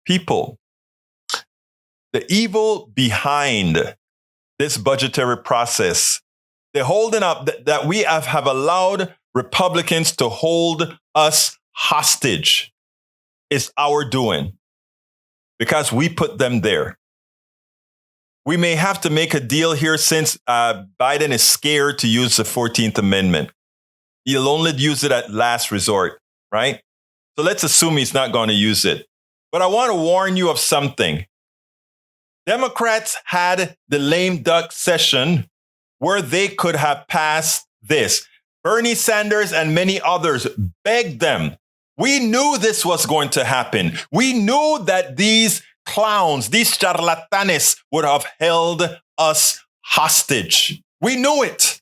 People, the evil behind this budgetary process, the holding up that we have allowed Republicans to hold us hostage is our doing because we put them there. We may have to make a deal here since Biden is scared to use the 14th Amendment. He'll only use it at last resort, right? So let's assume he's not going to use it. But I want to warn you of something. Democrats had the lame duck session where they could have passed this. Bernie Sanders and many others begged them. We knew this was going to happen. We knew that these clowns, these charlatanes would have held us hostage. We knew it.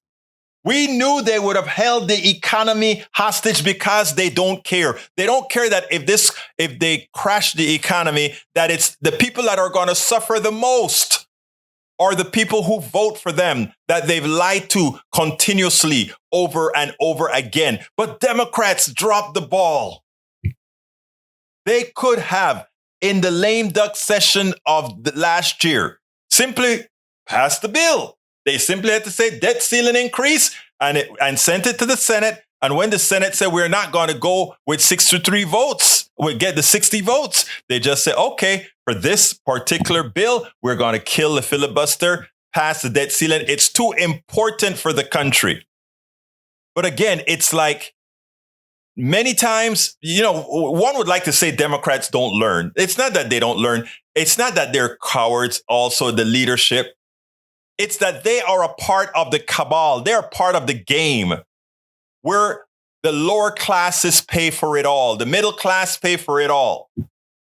We knew they would have held the economy hostage because they don't care. They don't care that if they crash the economy, that it's the people that are going to suffer the most are the people who vote for them, that they've lied to continuously over and over again. But Democrats dropped the ball. They could have, in the lame duck session of the last year, simply passed the bill. They simply had to say debt ceiling increase and sent it to the Senate. And when the Senate said we're not going to go with 63 votes, we get the 60 votes, they just said, okay, for this particular bill, we're going to kill the filibuster, pass the debt ceiling. It's too important for the country. But again, it's like many times, one would like to say Democrats don't learn. It's not that they don't learn. It's not that they're cowards, also the leadership. It's that they are a part of the cabal. They're a part of the game where the lower classes pay for it all. The middle class pay for it all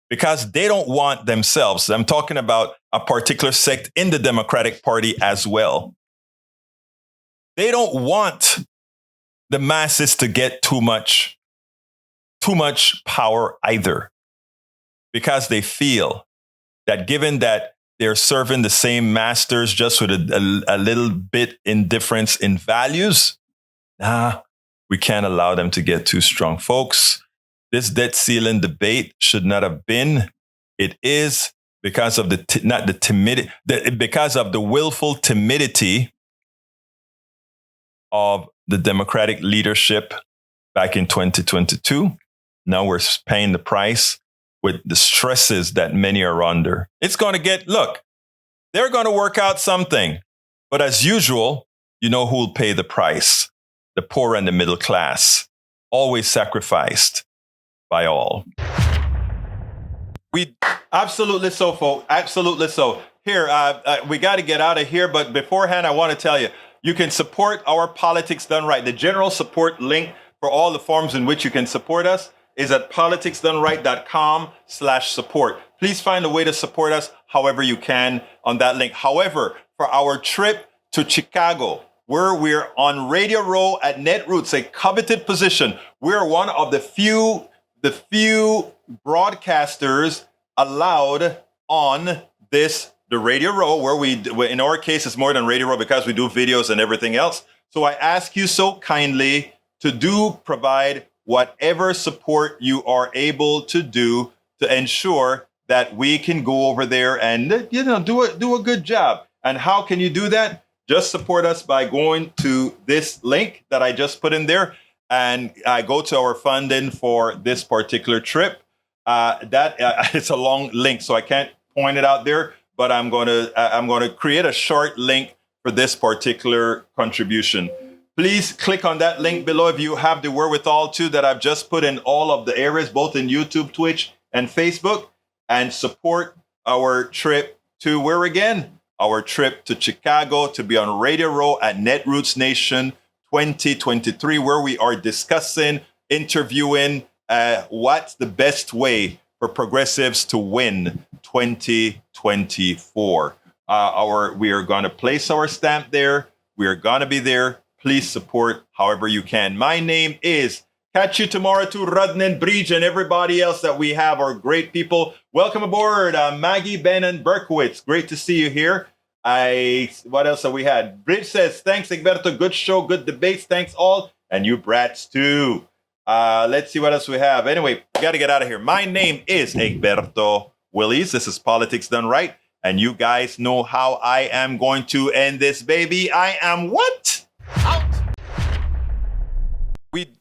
because they don't want themselves. I'm talking about a particular sect in the Democratic Party as well. They don't want the masses to get too much power either, because they feel that given that they're serving the same masters just with a little bit in difference in values, we can't allow them to get too strong. Folks, this debt ceiling debate should not have been. It is because of because of the willful timidity of the Democratic leadership back in 2022. Now we're paying the price with the stresses that many are under. It's going to they're going to work out something. But as usual, you know who will pay the price? The poor and the middle class, always sacrificed by all. We absolutely so, folks. Absolutely so. Here, we got to get out of here. But beforehand, I want to tell you, you can support our Politics Done Right. The general support link for all the forms in which you can support us is at politicsdoneright.com/support. Please find a way to support us however you can on that link. However, for our trip to Chicago, where we're on Radio Row at Netroots, a coveted position, we're one of the few broadcasters allowed on the Radio Row, where in our case, it's more than Radio Row because we do videos and everything else. So I ask you so kindly to provide whatever support you are able to do to ensure that we can go over there and, do a good job. And how can you do that? Just support us by going to this link that I just put in there, and go to our funding for this particular trip. It's a long link, so I can't point it out there. But I'm going to create a short link for this particular contribution. Please click on that link below if you have the wherewithal to, that I've just put in all of the areas, both in YouTube, Twitch, and Facebook, and support our trip to where again? Our trip to Chicago to be on Radio Row at Netroots Nation 2023, where we are discussing, interviewing what's the best way for progressives to win 2024. We are going to place our stamp there. We are going to be there. Please support however you can. My name is Catch you tomorrow to Rudnan Bridge, and everybody else that we have are great people. Welcome aboard, Maggie, Ben, and Berkowitz. Great to see you here. What else have we had? Bridge says, thanks, Egberto. Good show, good debates. Thanks all. And you brats too. Let's see what else we have. Anyway, we got to get out of here. My name is Egberto Willies. This is Politics Done Right. And you guys know how I am going to end this, baby. I am what? Out.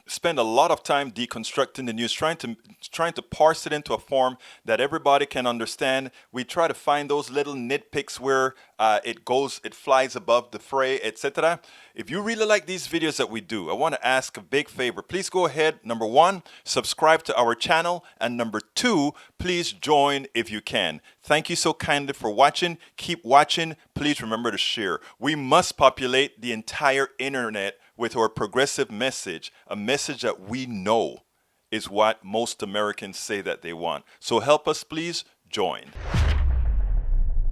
spend a lot of time deconstructing the news, trying to parse it into a form that everybody can understand. We try to find those little nitpicks where it flies above the fray, etc. If you really like these videos that we do, I want to ask a big favor. Please go ahead, number 1, subscribe to our channel, and number 2, please join if you can. Thank you so kindly for watching. Keep watching. Please remember to share. We must populate the entire internet with our progressive message, a message that we know is what most Americans say that they want. So help us, please join.